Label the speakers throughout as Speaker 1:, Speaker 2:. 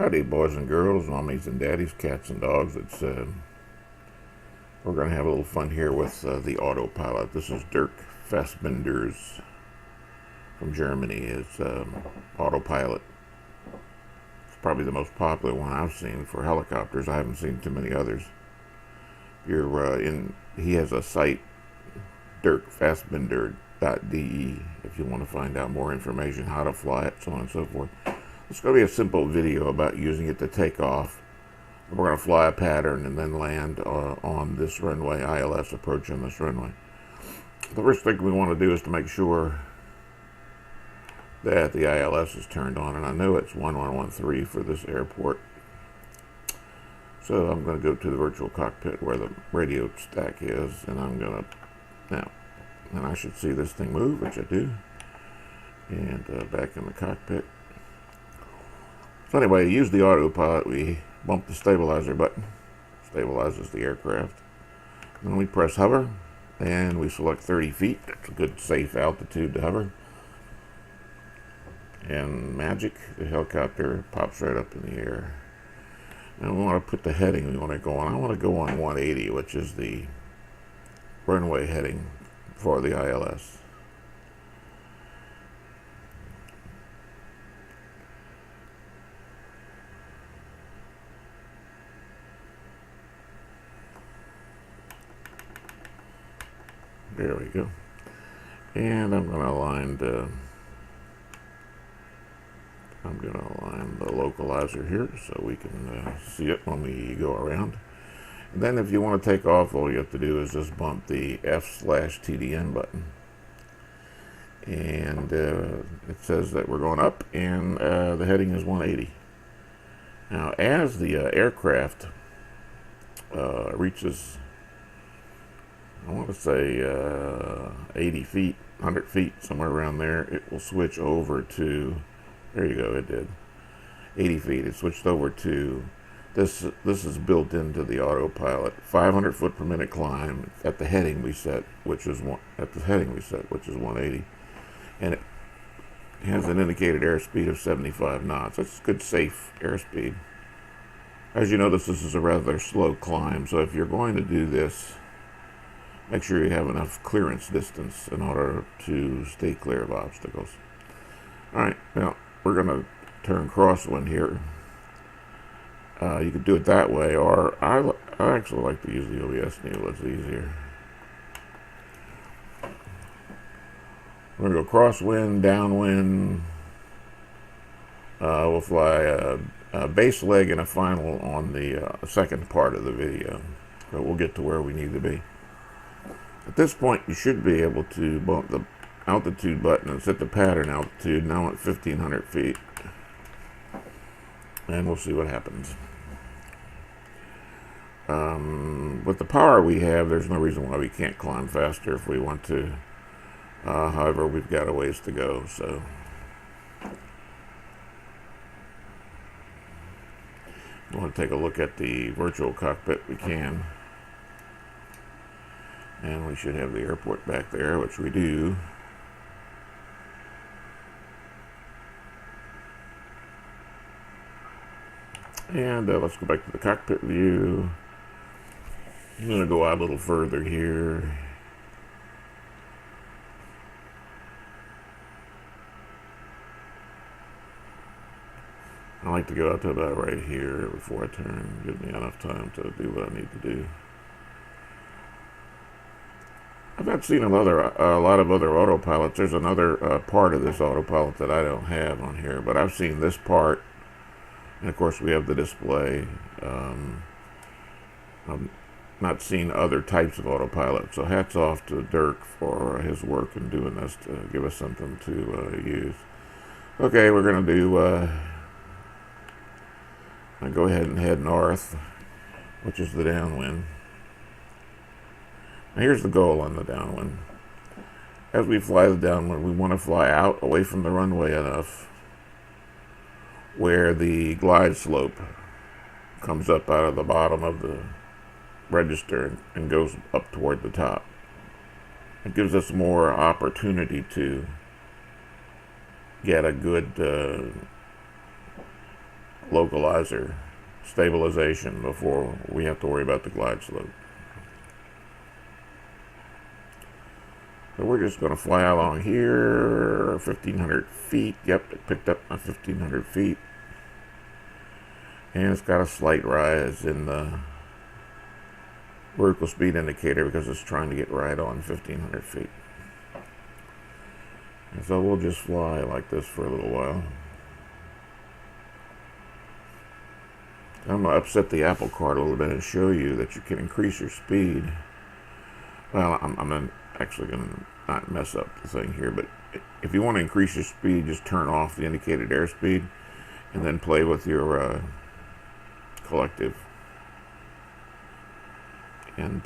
Speaker 1: Howdy, boys and girls, mommies and daddies, cats and dogs. We're going to have a little fun here with the Autopilot. This is Dirk Fasbinder's from Germany. It's Autopilot. It's probably the most popular one I've seen for helicopters. I haven't seen too many others. He has a site, dirkfasbinder.de, if you want to find out more information, how to fly it, so on and so forth. It's going to be a simple video about using it to take off. We're going to fly a pattern and then land on this runway, ILS, approach on this runway. The first thing we want to do is to make sure that the ILS is turned on, and I know it's 1113 for this airport. So I'm going to go to the virtual cockpit where the radio stack is, and I'm going to, and I should see this thing move, which I do, and back in the cockpit. So anyway, to use the Autopilot, we bump the stabilizer button, stabilizes the aircraft. Then we press hover, and we select 30 feet. That's a good safe altitude to hover. And magic, the helicopter pops right up in the air. And we want to put the heading we want to go on. I want to go on 180, which is the runway heading for the ILS. There we go. And I'm going to align the localizer here so we can see it when we go around. And then if you want to take off, all you have to do is just bump the F/TDN button. And it says that we're going up, and the heading is 180. Now, as the aircraft reaches, I want to say 80 feet, 100 feet, somewhere around there, it will switch over to, there you go, it did, 80 feet. It switched over to, this is built into the Autopilot, 500 foot per minute climb at the heading we set, which is 180. And it has an indicated airspeed of 75 knots. That's good, safe airspeed. As you know, this is a rather slow climb, so if you're going to do this, make sure you have enough clearance distance in order to stay clear of obstacles. Alright, now we're going to turn crosswind here. You could do it that way, or I actually like to use the OBS needle. It's easier. We're going to go crosswind, downwind. We'll fly a base leg and a final on the second part of the video. But we'll get to where we need to be. At this point, you should be able to bump the altitude button and set the pattern altitude now at 1,500 feet. And we'll see what happens. With the power we have, there's no reason why we can't climb faster if we want to. However, we've got a ways to go, so. We want to take a look at the virtual cockpit, we can. And we should have the airport back there, which we do. And let's go back to the cockpit view. I'm going to go out a little further here. I like to go out to about right here before I turn. Give me enough time to do what I need to do. I've not seen a lot of other autopilots. There's another part of this autopilot that I don't have on here, but I've seen this part, and of course we have the display. I've not seen other types of autopilot, so hats off to Dirk for his work in doing this to give us something to use. Okay, we're going to do, I'll go ahead and head north, which is the downwind. Now here's the goal on the downwind. As we fly the downwind, we want to fly out away from the runway enough where the glide slope comes up out of the bottom of the register and goes up toward the top. It gives us more opportunity to get a good localizer stabilization before we have to worry about the glide slope. So we're just going to fly along here, 1,500 feet. Yep, it picked up my 1,500 feet. And it's got a slight rise in the vertical speed indicator because it's trying to get right on 1,500 feet. And so we'll just fly like this for a little while. I'm going to upset the apple cart a little bit and show you that you can increase your speed. Well, I'm actually going to not mess up the thing here, but if you want to increase your speed, just turn off the indicated airspeed and then play with your collective. And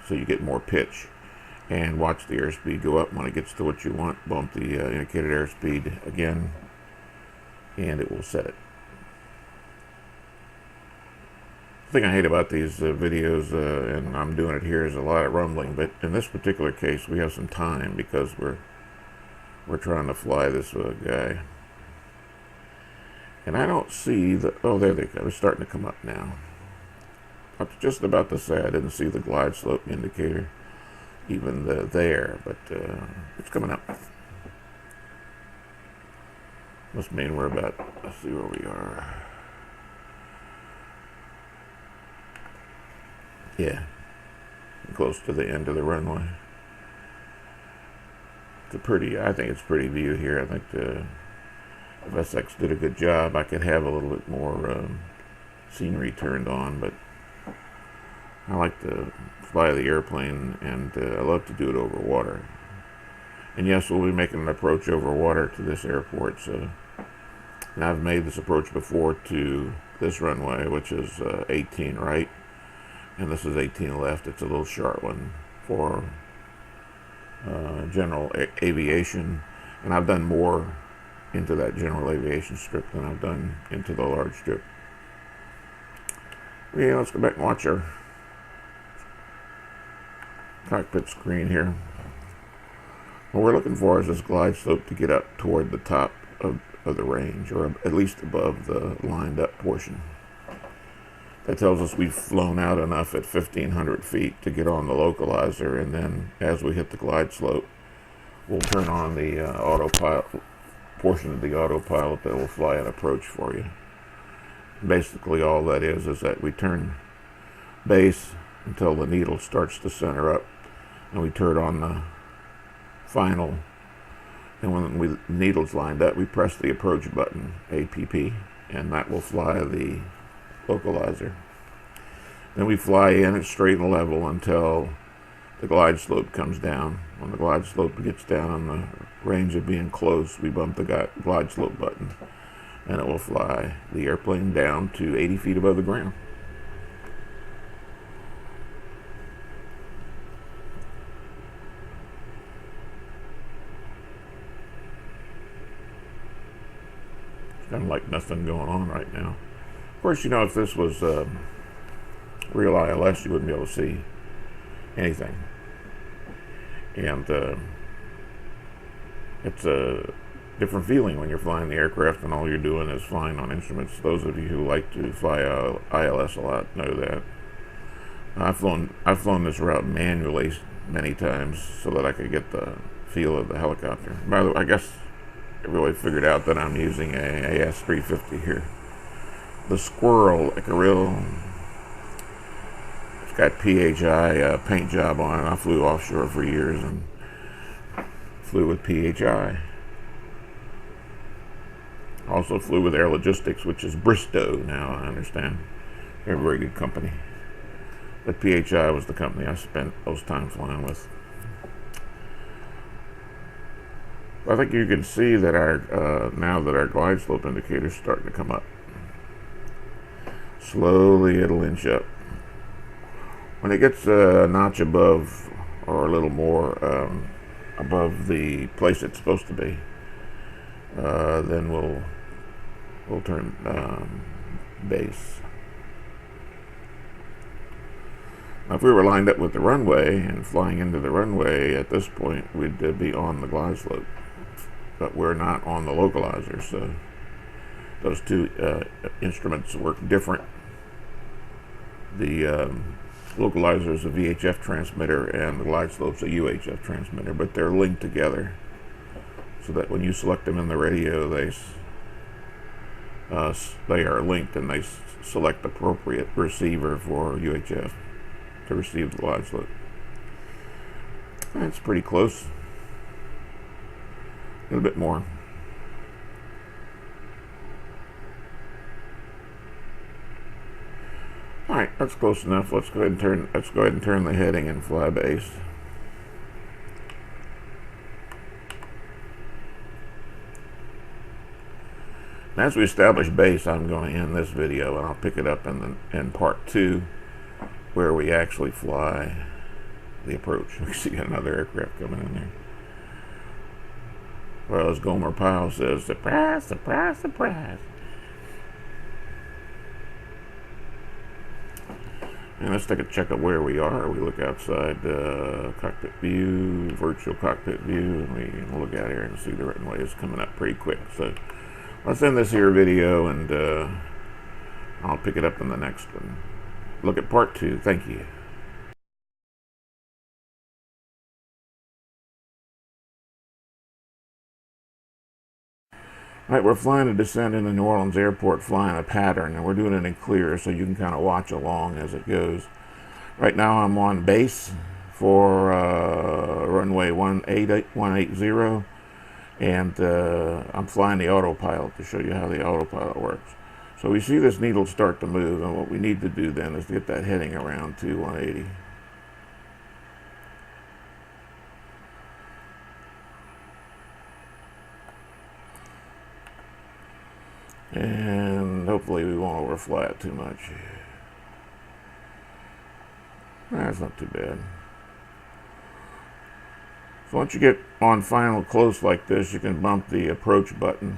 Speaker 1: so you get more pitch. And watch the airspeed go up. When it gets to what you want, bump the indicated airspeed again, and it will set it. The thing I hate about these videos, and I'm doing it here, is a lot of rumbling. But in this particular case, we have some time because we're trying to fly this guy. And I don't see the. Oh, there they go. They're starting to come up now. I was just about to say I didn't see the glide slope indicator even there, but it's coming up. Must mean we're about. Let's see where we are. Yeah, close to the end of the runway. It's a pretty. I think it's a pretty view here. I think the FSX did a good job. I could have a little bit more scenery turned on, but I like to fly the airplane, and I love to do it over water. And yes, we'll be making an approach over water to this airport. So, and I've made this approach before to this runway, which is 18 right, and this is 18 left. It's a little short one for general aviation, and I've done more into that general aviation strip than I've done into the large strip. Yeah, let's go back and watch our cockpit screen here. What we're looking for is this glide slope to get up toward the top of the range, or at least above the lined up portion. That tells us we've flown out enough at 1,500 feet to get on the localizer, and then as we hit the glide slope, we'll turn on the autopilot portion of the autopilot that will fly an approach for you. Basically all that is that we turn base until the needle starts to center up, and we turn on the final, and when the needle's lined up, we press the approach button, APP, and that will fly the localizer. Then we fly in at straight and level until the glide slope comes down. When the glide slope gets down on the range of being close, we bump the glide slope button, and it will fly the airplane down to 80 feet above the ground. Kind of like nothing going on right now. Of course, you know, if this was real ILS, you wouldn't be able to see anything. And it's a different feeling when you're flying the aircraft and all you're doing is flying on instruments. Those of you who like to fly ILS a lot know that. I've flown this route manually many times so that I could get the feel of the helicopter. By the way, I guess everybody figured out that I'm using a AS350 here. The Squirrel, like a real, it's got PHI paint job on it. I flew offshore for years and flew with PHI. Also flew with Air Logistics, which is Bristow now, I understand. They're a very good company. But PHI was the company I spent most time flying with. I think you can see that our now that our glide slope indicator is starting to come up. Slowly it'll inch up. When it gets a notch above, or a little more above the place it's supposed to be, then we'll turn base. Now, if we were lined up with the runway and flying into the runway at this point, we'd be on the glide slope. But we're not on the localizer, so Those two instruments work different. The localizer is a VHF transmitter and the glide slope's a UHF transmitter, but they're linked together so that when you select them in the radio, they are linked, and they select the appropriate receiver for UHF to receive the glide slope. That's pretty close. A little bit more. All right, that's close enough. Let's go ahead and turn the heading and fly base. And as we establish base, I'm going to end this video, and I'll pick it up in part 2, where we actually fly the approach. We see another aircraft coming in there. Well, as Gomer Pyle says, surprise, surprise, surprise. And let's take a check of where we are. We look outside cockpit view, virtual cockpit view, and we can look out here and see the runway is coming up pretty quick. So let's end this here video, and I'll pick it up in the next one. Look at part 2. Thank you. All right, we're flying to descend into New Orleans Airport, flying a pattern, and we're doing it in clear so you can kind of watch along as it goes. Right now I'm on base for runway 180, and I'm flying the autopilot to show you how the autopilot works. So we see this needle start to move, and what we need to do then is get that heading around to 180. And hopefully we won't overfly it too much. That's not too bad. So once you get on final close like this, you can bump the approach button,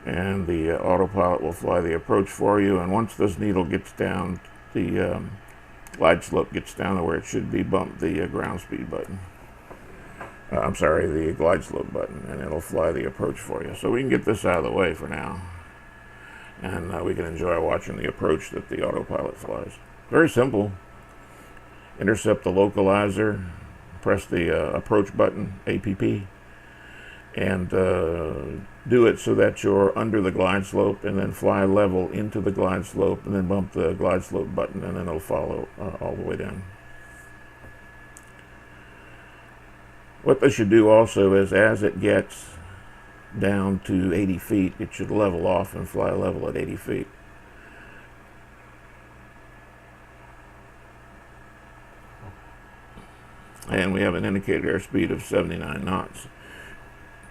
Speaker 1: and the autopilot will fly the approach for you. And once this needle gets down, the glide slope gets down to where it should be, bump the ground speed button. I'm sorry, the glide slope button, and it'll fly the approach for you. So we can get this out of the way for now, and we can enjoy watching the approach that the autopilot flies. Very simple. Intercept the localizer, press the approach button, APP, and do it so that you're under the glide slope, and then fly level into the glide slope, and then bump the glide slope button, and then it'll follow all the way down. What this should do also is, as it gets down to 80 feet, it should level off and fly level at 80 feet. And we have an indicated airspeed of 79 knots,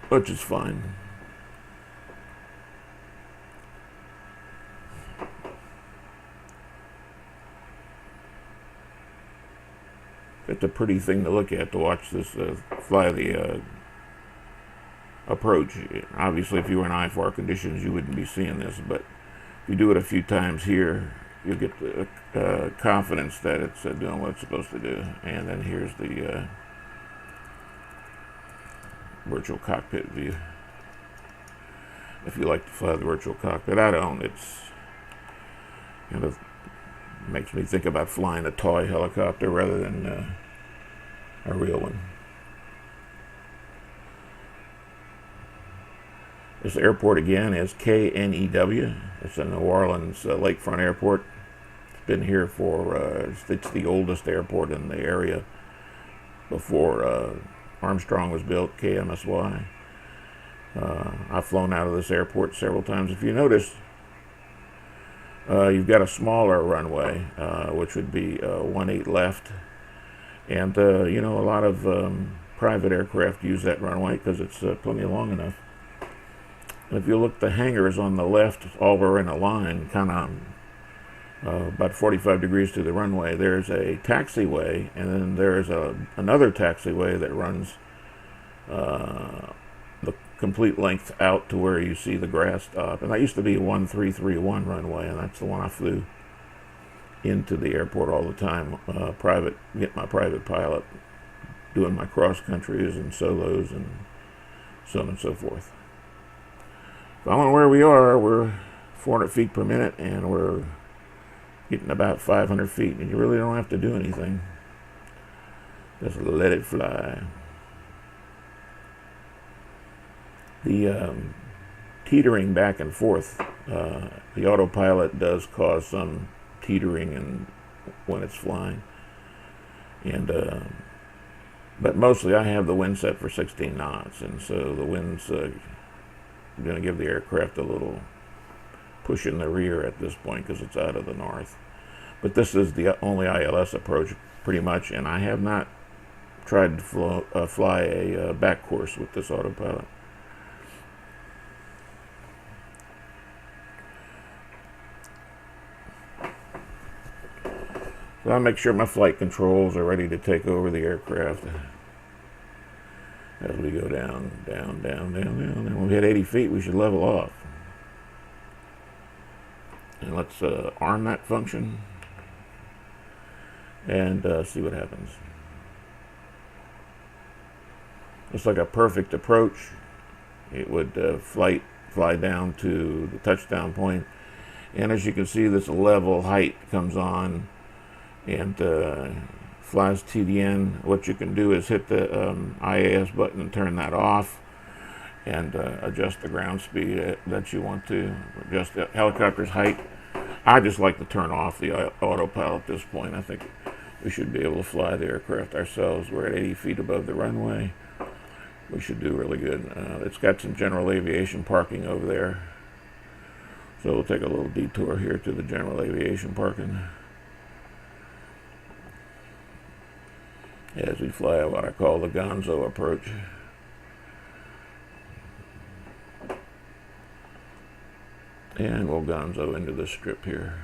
Speaker 1: which is fine. It's a pretty thing to look at, to watch this fly the approach. Obviously, if you were in IFR conditions, you wouldn't be seeing this, but if you do it a few times here, you'll get the confidence that it's doing what it's supposed to do. And then here's the virtual cockpit view. If you like to fly the virtual cockpit, I don't. It's kind of makes me think about flying a toy helicopter rather than a real one. This airport again is KNEW. It's a New Orleans lakefront airport. It's been here for, it's the oldest airport in the area before Armstrong was built, KMSY. I've flown out of this airport several times. If you notice, you've got a smaller runway, which would be 18 left. And, you know, a lot of private aircraft use that runway because it's plenty long enough. And if you look, the hangars on the left all are in a line, kind of about 45 degrees to the runway. There's a taxiway, and then there's another taxiway that runs the complete length out to where you see the grass stop. And that used to be 1331 runway, and that's the one I flew into the airport all the time, get my private pilot, doing my cross countries and solos and so on and so forth. Following where we are, we're 400 feet per minute, and we're getting about 500 feet, and you really don't have to do anything. Just let it fly. The teetering back and forth, the autopilot does cause some teetering and when it's flying, and but mostly I have the wind set for 16 knots, and so the wind's going to give the aircraft a little push in the rear at this point because it's out of the north. But this is the only ILS approach pretty much, and I have not tried to fly a back course with this autopilot. So I'll make sure my flight controls are ready to take over the aircraft as we go down, down, down, down, down. And when we hit 80 feet, we should level off. And let's arm that function and see what happens. Looks like a perfect approach. It would fly down to the touchdown point. And as you can see, this level height comes on and flies TDN. What you can do is hit the IAS button and turn that off, and adjust the ground speed that you want to, adjust the helicopter's height. I just like to turn off the autopilot at this point. I think we should be able to fly the aircraft ourselves. We're at 80 feet above the runway. We should do really good. It's got some general aviation parking over there, so we'll take a little detour here to the general aviation parking as we fly what I call the Gonzo approach. And we'll Gonzo into the strip here.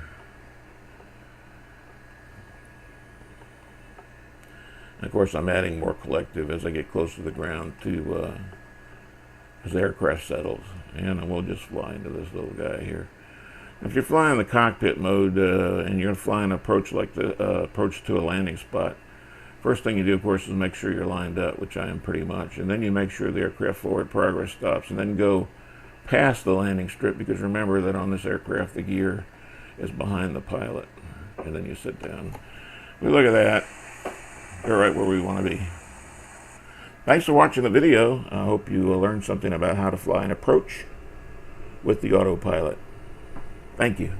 Speaker 1: And of course, I'm adding more collective as I get close to the ground to as the aircraft settles. And we'll just fly into this little guy here. If you're flying the cockpit mode and you're flying an approach like the approach to a landing spot, first thing you do, of course, is make sure you're lined up, which I am pretty much. And then you make sure the aircraft forward progress stops, and then go past the landing strip, because remember that on this aircraft, the gear is behind the pilot. And then you sit down. We look at that. We're right where we want to be. Thanks for watching the video. I hope you learned something about how to fly an approach with the autopilot. Thank you.